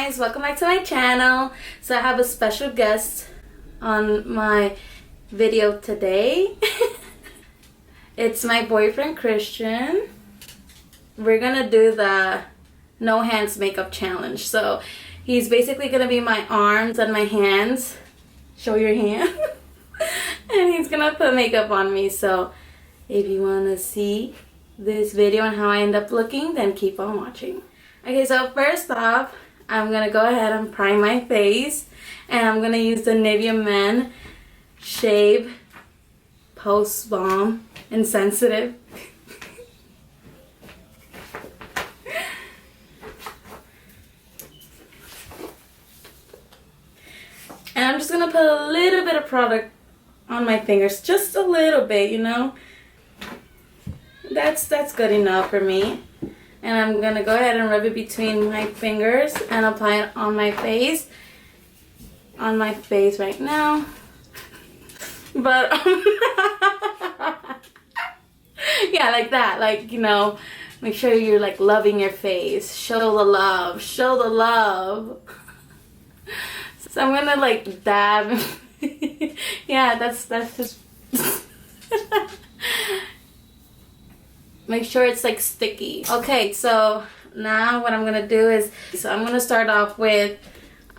guys, welcome back to my channel. So I have a special guest on my video today. It's my boyfriend Christian. We're gonna do the no hands makeup challenge. So he's basically gonna be my arms and my hands. Show your hand. And he's gonna put makeup on me. So if you wanna see this video and how I end up looking, then keep on watching. Okay, so first off, I'm gonna go ahead and prime my face, and I'm gonna use the Nivea Men Shave Post Balm Insensitive. And I'm just gonna put a little bit of product on my fingers, just a little bit, you know. That's good enough for me. And I'm gonna go ahead and rub it between my fingers and apply it on my face. On my face right now. But yeah, like that. Like, you know, make sure you're like loving your face. Show the love. Show the love. So I'm gonna like dab. Yeah, that's just make sure it's like sticky. Okay, so now what I'm gonna do is, so I'm gonna start off with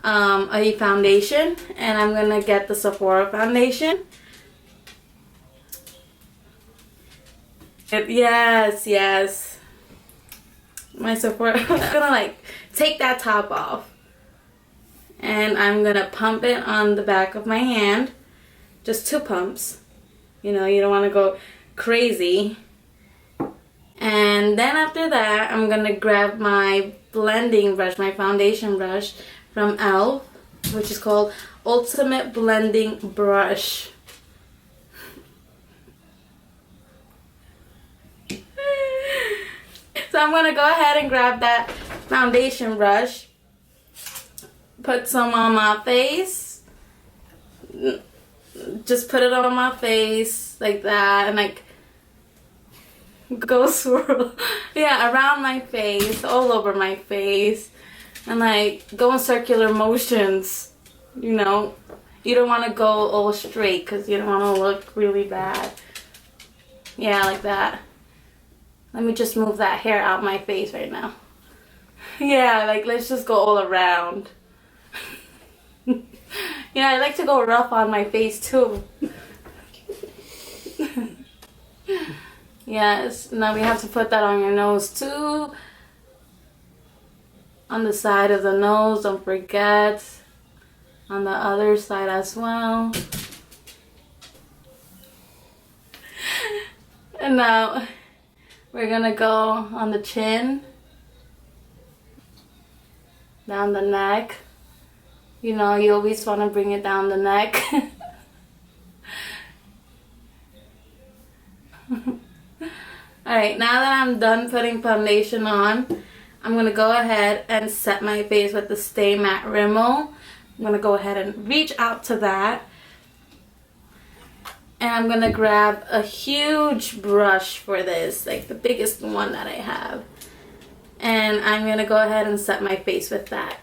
a foundation, and I'm gonna get the Sephora foundation. Yes. My Sephora. I'm gonna like take that top off, and I'm gonna pump it on the back of my hand. Just 2 pumps. You know, you don't wanna go crazy. And then after that, I'm gonna grab my blending brush, my foundation brush from e.l.f., which is called Ultimate Blending Brush. So I'm gonna go ahead and grab that foundation brush, put some on my face, just put it on my face like that, and like go swirl, yeah, around my face, all over my face, and like go in circular motions. You know, you don't want to go all straight because you don't want to look really bad. Yeah, like that. Let me just move that hair out my face right now. Yeah, like let's just go all around. Yeah, I like to go rough on my face too. Yes, now we have to put that on your nose too. On the side of the nose, don't forget. On the other side as well. And now we're gonna go on the chin, down the neck. You know, you always want to bring it down the neck. Alright, now that I'm done putting foundation on, I'm going to go ahead and set my face with the Stay Matte Rimmel. I'm going to go ahead and reach out to that. And I'm going to grab a huge brush for this, like the biggest one that I have. And I'm going to go ahead and set my face with that.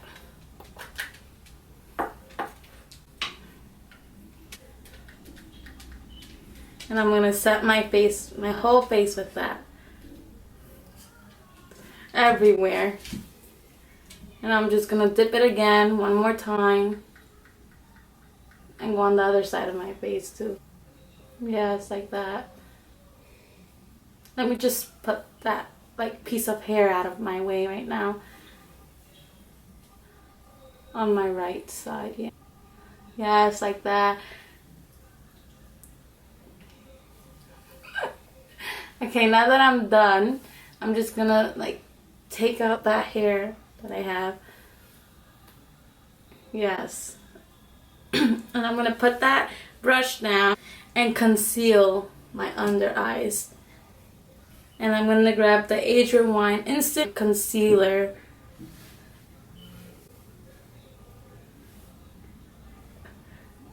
And I'm going to set my face, my whole face with that. Everywhere. And I'm just going to dip it again one more time. And go on the other side of my face too. Yes, like that. Let me just put that like piece of hair out of my way right now. On my right side, yeah. Yes, like that. Okay, now that I'm done, I'm just gonna like take out that hair that I have. Yes. And I'm gonna put that brush down and conceal my under eyes. And I'm gonna grab the Age Rewind Instant Concealer.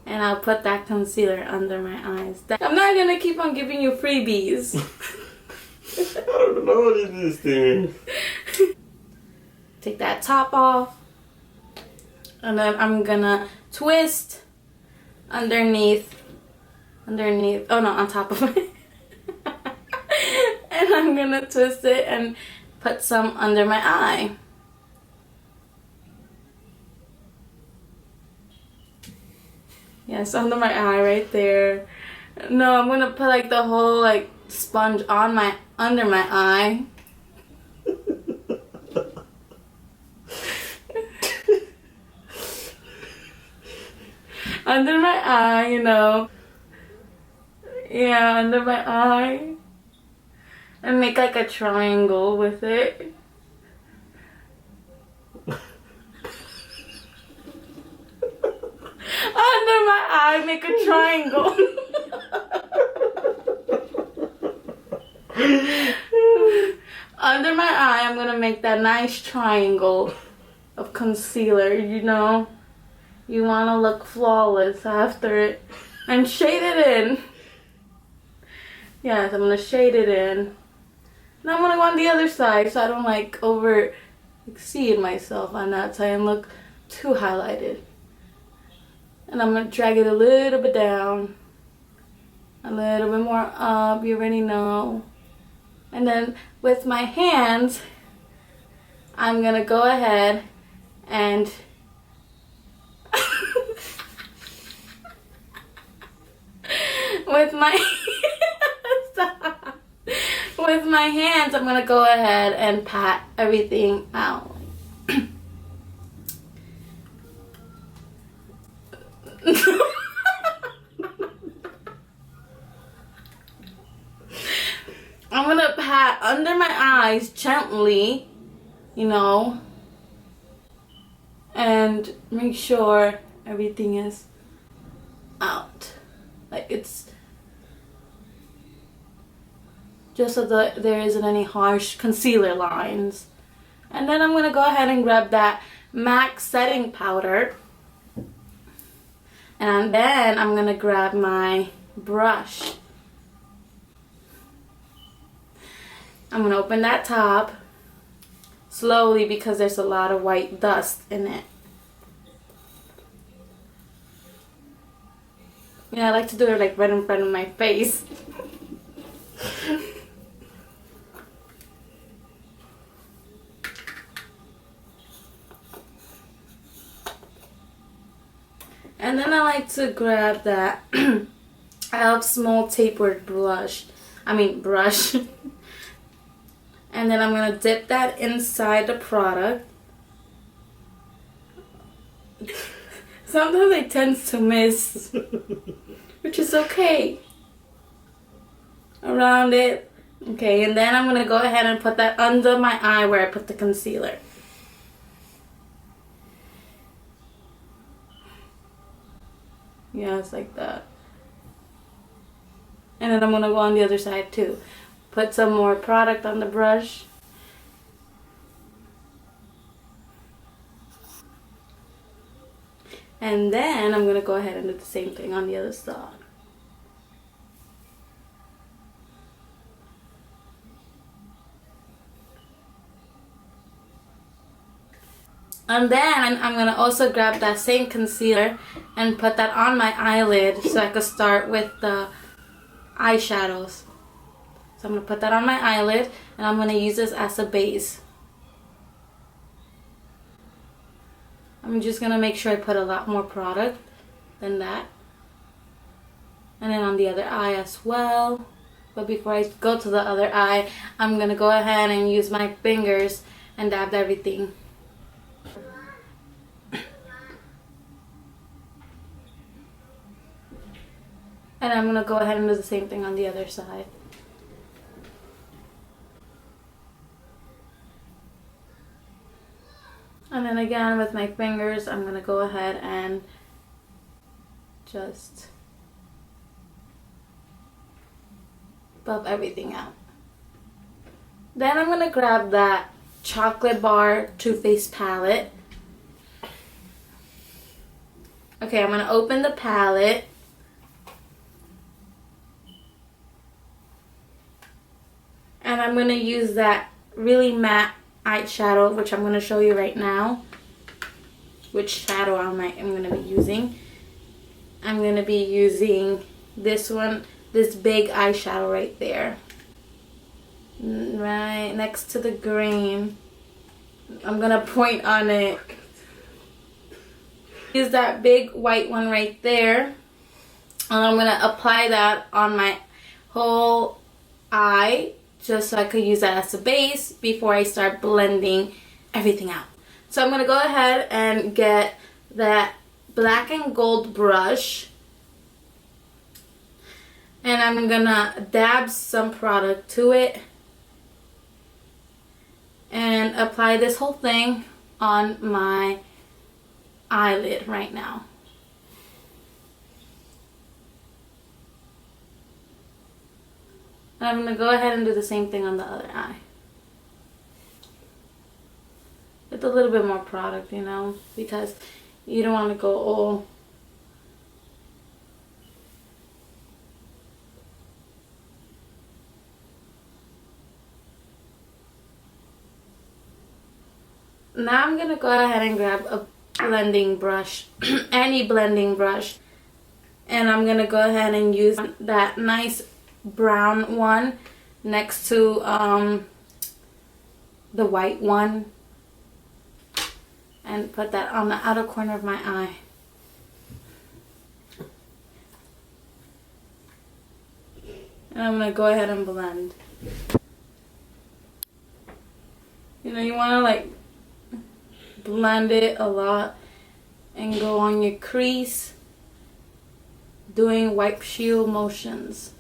And I'll put that concealer under my eyes. I'm not gonna keep on giving you freebies. I don't know what it is, thing. Take that top off. And then I'm gonna twist underneath, oh no, on top of it. And I'm gonna twist it and put some under my eye. Yes, under my eye right there. No, I'm gonna put like the whole like sponge on my, under my eye. Under my eye, you know. Yeah, under my eye. And make like a triangle with it. Under my eye, make a triangle. Under my eye, I'm gonna make that nice triangle of concealer, you know. You wanna look flawless after it. And shade it in. Yes, I'm gonna shade it in. Now I'm gonna go on the other side so I don't like over exceed myself on that side and look too highlighted. And I'm gonna drag it a little bit down, a little bit more up, you already know. And then with my hands, I'm gonna go ahead and with my hands, I'm gonna go ahead and pat everything out. I'm gonna pat under my eyes gently, you know, and make sure everything is out. Like it's just so that there isn't any harsh concealer lines. And then I'm gonna go ahead and grab that MAC setting powder. And then I'm gonna grab my brush. I'm gonna open that top slowly because there's a lot of white dust in it. Yeah, I like to do it like right in front of my face. And then I like to grab that I have small tapered brush. And then I'm going to dip that inside the product. Sometimes it tends to miss, which is okay. Around it. Okay, and then I'm going to go ahead and put that under my eye where I put the concealer. Yeah, it's like that. And then I'm going to go on the other side too. Put some more product on the brush. And then I'm going to go ahead and do the same thing on the other side. And then I'm going to also grab that same concealer and put that on my eyelid so I could start with the eyeshadows. So I'm going to put that on my eyelid and I'm going to use this as a base. I'm just going to make sure I put a lot more product than that. And then on the other eye as well. But before I go to the other eye, I'm going to go ahead and use my fingers and dab everything. And I'm going to go ahead and do the same thing on the other side. And then again with my fingers, I'm going to go ahead and just buff everything out. Then I'm going to grab that Chocolate Bar Too Faced palette. Okay, I'm going to open the palette. And I'm going to use that really matte eyeshadow, which I'm going to show you right now. which shadow I'm going to be using. I'm going to be using this one, this big eyeshadow right there. Right next to the green. I'm going to point on it. Use that big white one right there. And I'm going to apply that on my whole eye, just so I could use that as a base before I start blending everything out. So I'm going to go ahead and get that black and gold brush. And I'm going to dab some product to it. And apply this whole thing on my eyelid right now. And I'm going to go ahead and do the same thing on the other eye. With a little bit more product, you know, because you don't want to go all Now I'm going to go ahead and grab a blending brush, any blending brush, and I'm going to go ahead and use that nice brown one next to the white one, and put that on the outer corner of my eye. And I'm going to go ahead and blend. You know, you want to like blend it a lot and go on your crease doing wipe shield motions.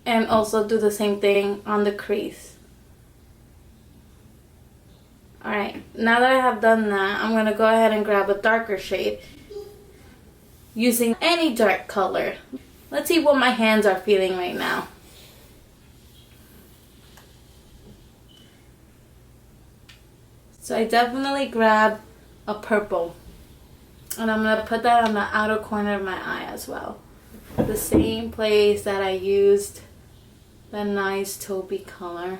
And also do the same thing on the crease. Alright, now that I have done that, I'm going to go ahead and grab a darker shade using any dark color. Let's see what my hands are feeling right now. So I definitely grab a purple. And I'm going to put that on the outer corner of my eye as well. The same place that I used the nice taupey color.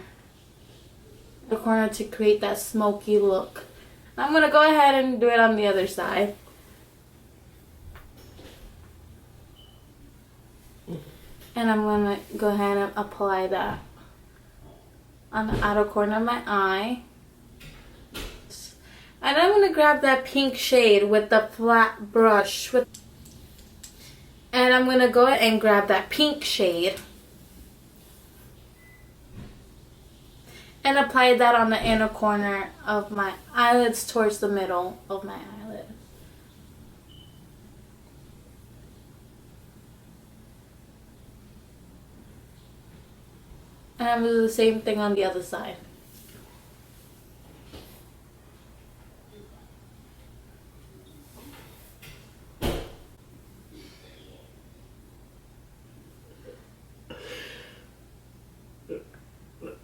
The corner to create that smoky look. I'm going to go ahead and do it on the other side. And I'm going to go ahead and apply that on the outer corner of my eye. And I'm going to grab that pink shade with the flat brush. And I'm going to go ahead and grab that pink shade. And apply that on the inner corner of my eyelids towards the middle of my eyelid. And I'm going to do the same thing on the other side.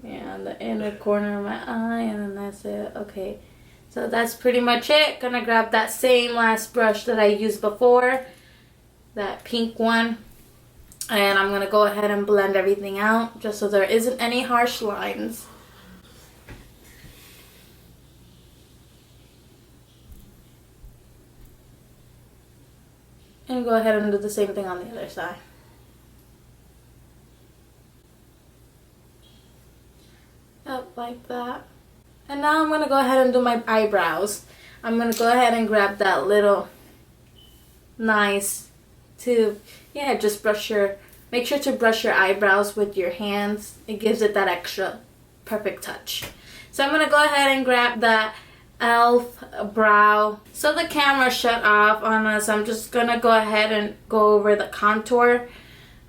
Yeah, the inner corner of my eye, and then that's it. Okay, so that's pretty much it. Gonna grab that same last brush that I used before, that pink one, and I'm gonna go ahead and blend everything out just so there isn't any harsh lines. And go ahead and do the same thing on the other side. Up like that. And now I'm going to go ahead and do my eyebrows. I'm going to go ahead and grab that little nice tube. Yeah, just make sure to brush your eyebrows with your hands. It gives it that extra perfect touch. So I'm going to go ahead and grab that e.l.f. brow. So the camera shut off on us. I'm just going to go ahead and go over the contour.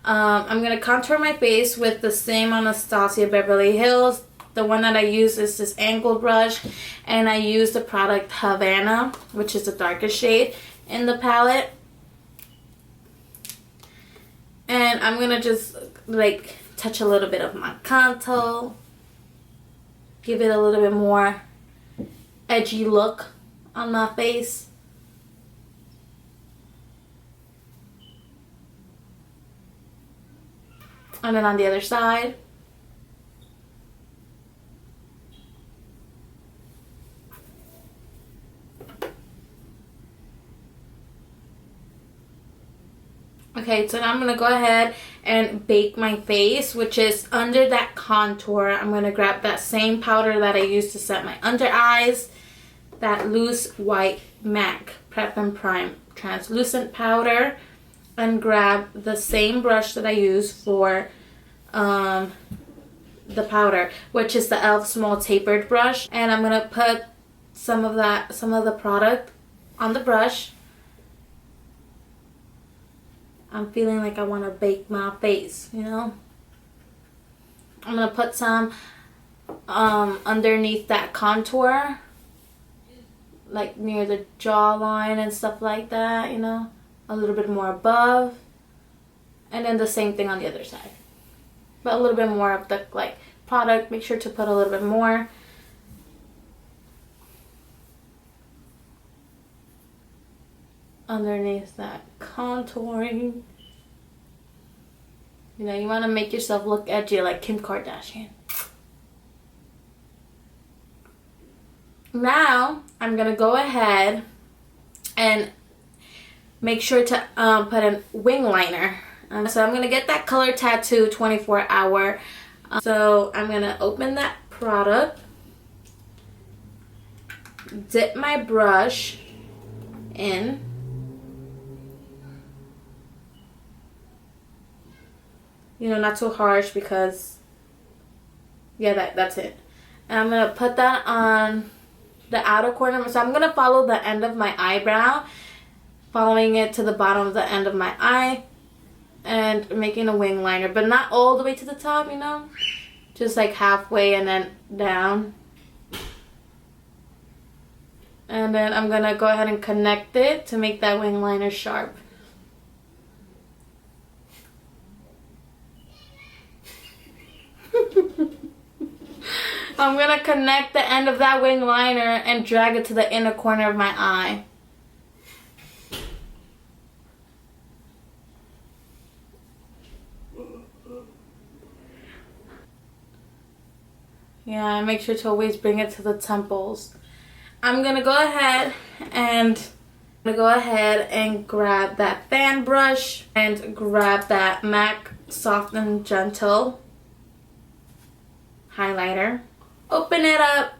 I'm going to contour my face with the same Anastasia Beverly Hills. The one that I use is this angled brush, and I use the product Havana, which is the darkest shade in the palette. And I'm going to just like touch a little bit of my contour, give it a little bit more edgy look on my face. And then on the other side. Okay, so now I'm going to go ahead and bake my face, which is under that contour. I'm going to grab that same powder that I used to set my under eyes, that loose white MAC Prep and Prime translucent powder, and grab the same brush that I use for the powder, which is the e.l.f. small tapered brush, and I'm going to put some of the product on the brush. I'm feeling like I want to bake my face, you know. I'm going to put some underneath that contour, like near the jawline and stuff like that, you know. A little bit more above. And then the same thing on the other side. But a little bit more of the product. Make sure to put a little bit more. Underneath that contouring. You know, you want to make yourself look edgy like Kim Kardashian. Now, I'm going to go ahead and make sure to put a wing liner. So I'm going to get that Color Tattoo 24 hour. So I'm going to open that product. Dip my brush in. You know, not too harsh because, yeah, that's it. And I'm going to put that on the outer corner. So I'm going to follow the end of my eyebrow, following it to the bottom of the end of my eye, and making a wing liner. But not all the way to the top, you know. Just like halfway and then down. And then I'm going to go ahead and connect it to make that wing liner sharp. I'm going to connect the end of that wing liner and drag it to the inner corner of my eye. Yeah, make sure to always bring it to the temples. I'm going to go ahead and grab that fan brush and grab that MAC Soft and Gentle highlighter. Open it up.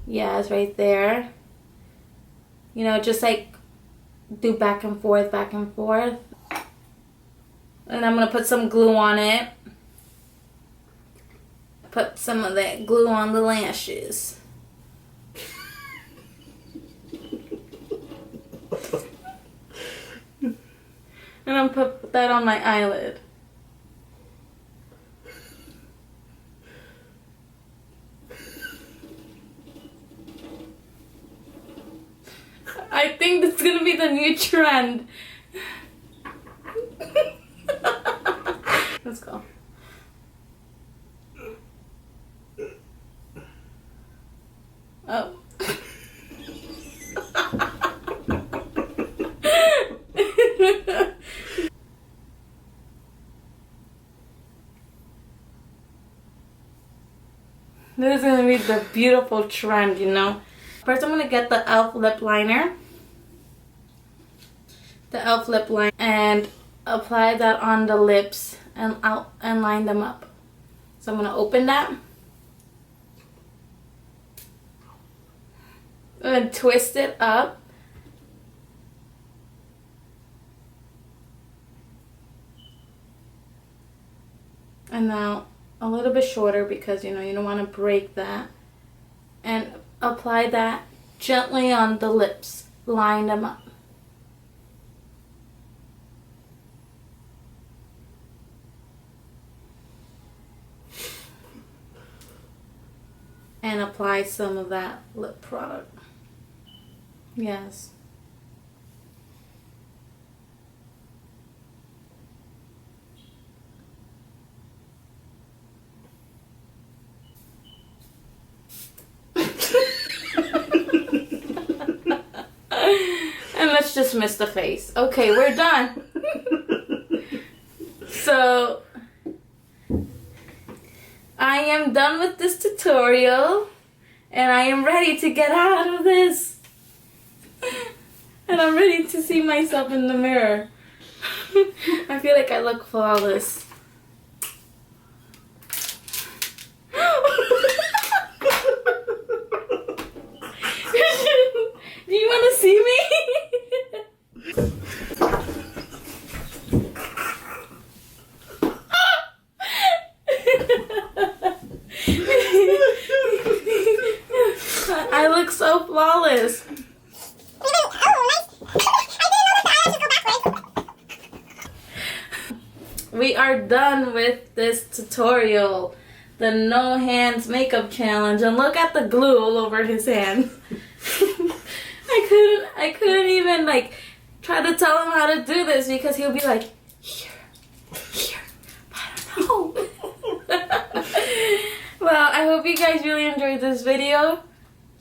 Yeah, it's right there. You know, just like do back and forth, back and forth. And I'm going to put some glue on it. Put some of that glue on the lashes. And I'm going to put that on my eyelid. I think this is going to be the new trend. Let's go. Oh. This is going to be the beautiful trend, you know. First, I'm going to get the e.l.f. lip liner. The e.l.f. lip liner. And apply that on the lips and out and line them up. So I'm going to open that. And twist it up. And now a little bit shorter because, you know, you don't want to break that. And apply that gently on the lips. Line them up. And apply some of that lip product. Yes. And let's just miss the face. Okay, we're done. So, I am done with this tutorial. And I am ready to get out of this. And I'm ready to see myself in the mirror. I feel like I look flawless. Do you want to see me? I look so flawless. We are done with this tutorial. The no hands makeup challenge. And look at the glue all over his hands. I couldn't even like try to tell him how to do this because he'll be like, here, I don't know. Well, I hope you guys really enjoyed this video.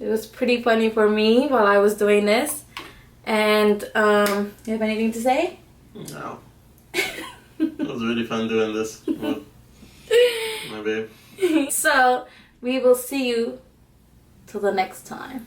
It was pretty funny for me while I was doing this. And you have anything to say? No. It was really fun doing this with my babe. So we will see you till the next time.